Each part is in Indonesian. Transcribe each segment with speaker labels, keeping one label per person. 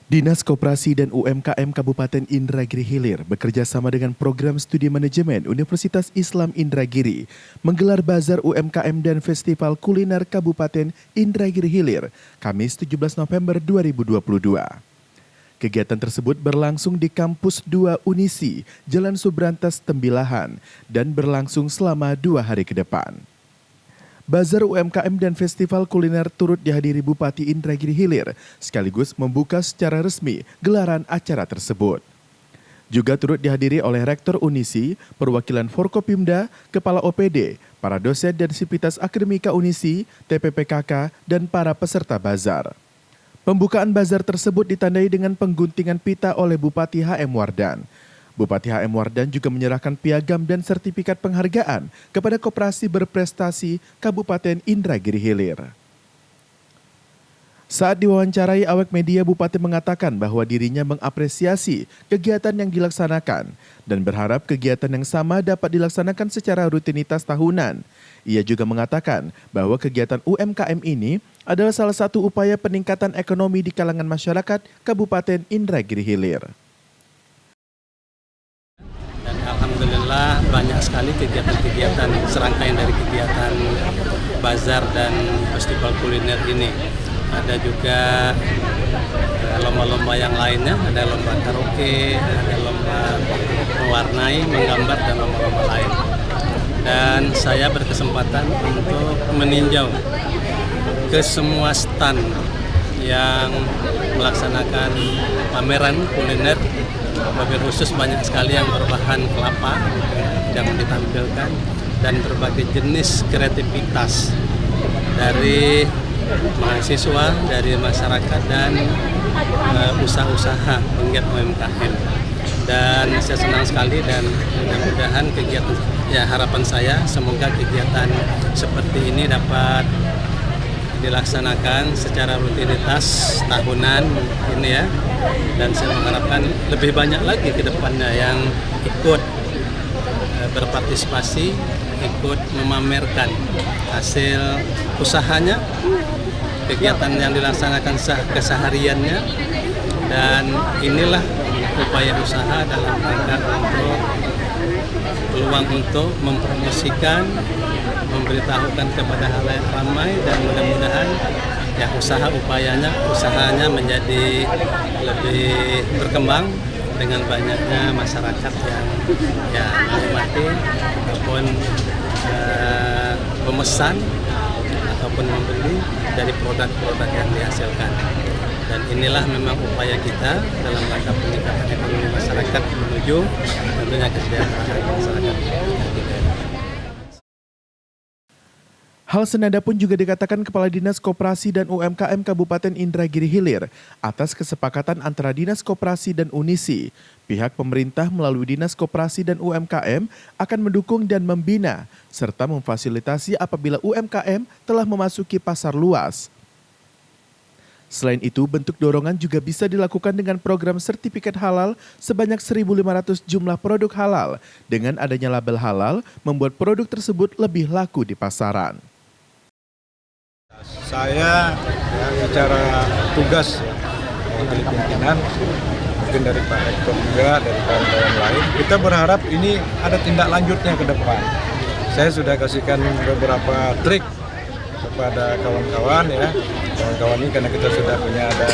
Speaker 1: Dinas Koperasi dan UMKM Kabupaten Indragiri Hilir bekerja sama dengan Program Studi Manajemen Universitas Islam Indragiri menggelar Bazar UMKM dan Festival Kuliner Kabupaten Indragiri Hilir, Kamis 17 November 2022. Kegiatan tersebut berlangsung di Kampus 2 Unisi, Jalan Subrantas Tembilahan, dan berlangsung selama 2 hari ke depan. Bazar UMKM dan Festival Kuliner turut dihadiri Bupati Indragiri Hilir, sekaligus membuka secara resmi gelaran acara tersebut. Juga turut dihadiri oleh Rektor Unisi, perwakilan Forkopimda, Kepala OPD, para dosen dan sivitas akademika Unisi, TPPKK, dan para peserta bazar. Pembukaan bazar tersebut ditandai dengan pengguntingan pita oleh Bupati HM Wardan. Bupati HM Wardan juga menyerahkan piagam dan sertifikat penghargaan kepada koperasi berprestasi Kabupaten Indragiri Hilir. Saat diwawancarai awak media, Bupati mengatakan bahwa dirinya mengapresiasi kegiatan yang dilaksanakan dan berharap kegiatan yang sama dapat dilaksanakan secara rutinitas tahunan. Ia juga mengatakan bahwa kegiatan UMKM ini adalah salah satu upaya peningkatan ekonomi di kalangan masyarakat Kabupaten Indragiri Hilir.
Speaker 2: Alhamdulillah banyak sekali kegiatan-kegiatan, serangkaian dari kegiatan bazar dan festival kuliner ini. Ada juga lomba-lomba yang lainnya, ada lomba karaoke, ada lomba mewarnai, menggambar, dan lomba-lomba lain. Dan saya berkesempatan untuk meninjau ke semua stand yang melaksanakan pameran kuliner. Mobil khusus banyak sekali yang berbahan kelapa yang ditampilkan dan berbagai jenis kreativitas dari mahasiswa, dari masyarakat dan usaha-usaha penggiat UMKM. Dan saya senang sekali dan mudah-mudahan kegiatan, ya harapan saya semoga kegiatan seperti ini dapat dilaksanakan secara rutinitas tahunan ini ya, dan saya mengharapkan lebih banyak lagi ke depannya yang ikut berpartisipasi, ikut memamerkan hasil usahanya, kegiatan yang dilaksanakan kesehariannya, dan inilah upaya usaha dalam rangka untuk peluang untuk mempromosikan, memberitahukan kepada halayak ramai, dan mudah-mudahan ya usahanya menjadi lebih berkembang dengan banyaknya masyarakat yang ya menikmati ataupun pemesan ataupun membeli dari produk-produk yang dihasilkan. Dan inilah memang upaya kita dalam rangka peningkatan ekonomi masyarakat menuju tentunya kesejahteraan masyarakat.
Speaker 1: Hal senada pun juga dikatakan Kepala Dinas Koperasi dan UMKM Kabupaten Indragiri Hilir atas kesepakatan antara Dinas Koperasi dan Unisi. Pihak pemerintah melalui Dinas Koperasi dan UMKM akan mendukung dan membina serta memfasilitasi apabila UMKM telah memasuki pasar luas. Selain itu, bentuk dorongan juga bisa dilakukan dengan program sertifikat halal sebanyak 1.500 jumlah produk halal. Dengan adanya label halal, membuat produk tersebut lebih laku di pasaran.
Speaker 3: Saya secara tugas dari pimpinan, mungkin dari Pak Rektor juga, dari kawan-kawan lain, kita berharap ini ada tindak lanjutnya ke depan. Saya sudah kasihkan beberapa trik kepada kawan-kawan ya, kawan-kawan ini karena kita sudah punya ada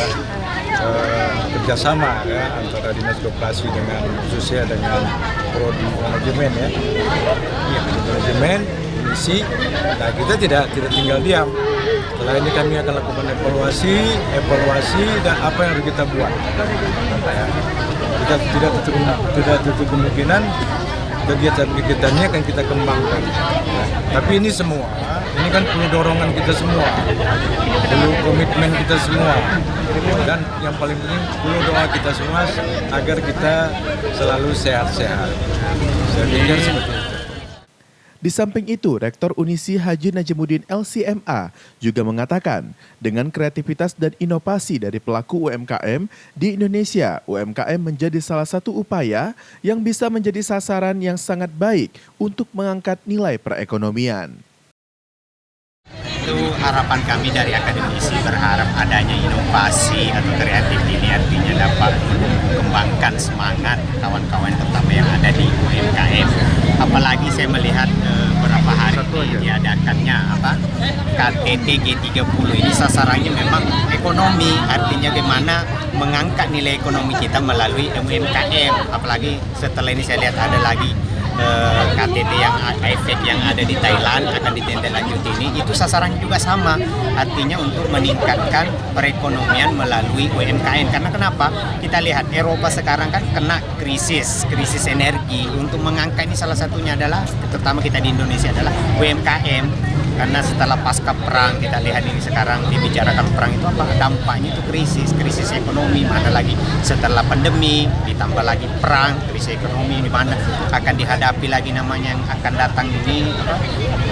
Speaker 3: kerjasama ya antara Dinas Koperasi dengan khususnya dengan Prodi Manajemen ya, manajemen, misi. Nah kita tidak tinggal diam. Setelah ini kami akan lakukan evaluasi dan apa yang harus kita buat. Ya. Kita tidak tutup kemungkinan kegiatan-kegiatannya akan kita kembangkan. Nah, tapi ini semua, ini kan perlu dorongan kita semua, perlu komitmen kita semua, dan yang paling penting perlu doa kita semua agar kita selalu sehat-sehat. Saya pikir seperti itu.
Speaker 1: Di samping itu, Rektor Unisi Haji Najimuddin LCMA juga mengatakan, dengan kreativitas dan inovasi dari pelaku UMKM di Indonesia, UMKM menjadi salah satu upaya yang bisa menjadi sasaran yang sangat baik untuk mengangkat nilai perekonomian.
Speaker 2: Itu
Speaker 4: harapan kami dari akademisi berharap adanya inovasi atau kreatif ini artinya dapat mengembangkan semangat kawan-kawan terutama yang ada di UMKM. Apalagi saya melihat beberapa hari ini diadakannya KTT G30 ini sasarannya memang ekonomi, artinya bagaimana mengangkat nilai ekonomi kita melalui UMKM. Apalagi setelah ini saya lihat ada lagi KTT yang efek yang ada di Thailand akan ditindaklanjuti ini, itu sasarannya juga sama, artinya untuk meningkatkan perekonomian melalui UMKM. Karena kenapa? Kita lihat Eropa sekarang kan kena krisis energi. Untuk mengangkat ini salah satunya adalah, terutama kita di Indonesia adalah UMKM. Karena setelah pasca perang kita lihat ini sekarang dibicarakan perang itu apa dampaknya itu krisis ekonomi, mana lagi setelah pandemi ditambah lagi perang, krisis ekonomi di mana akan dihadapi lagi namanya yang akan datang ini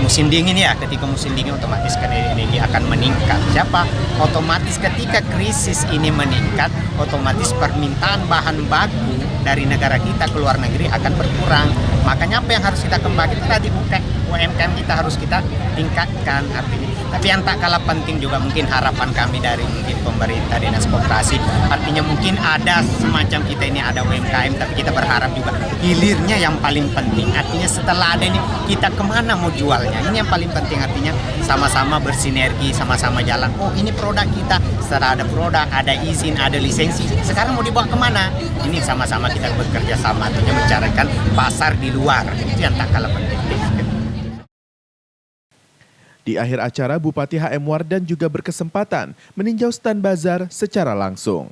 Speaker 4: musim dingin ya. Ketika musim dingin otomatis kan energi akan meningkat. Siapa? Otomatis ketika krisis ini meningkat, otomatis permintaan bahan baku dari negara kita ke luar negeri akan berkurang. Makanya apa yang harus kita kembangkan tadi UMKM kita harus kita tingkatkan artinya. Tapi yang tak kalah penting juga mungkin harapan kami dari mungkin pemerintah, dinas koperasi, artinya mungkin ada semacam kita ini ada UMKM, tapi kita berharap juga hilirnya yang paling penting. Artinya setelah ada ini kita kemana mau jualnya? Ini yang paling penting, artinya sama-sama bersinergi, sama-sama jalan. Oh ini produk kita, setelah ada produk, ada izin, ada lisensi. Sekarang mau dibawa kemana? Ini sama-sama kita bekerja sama, artinya mencarikan pasar di luar. Itu yang tak kalah penting.
Speaker 1: Di akhir acara, Bupati HM Wardan juga berkesempatan meninjau stand bazar secara langsung.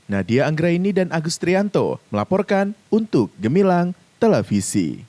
Speaker 1: Nadia Anggraini dan Agus Trianto melaporkan untuk Gemilang Televisi.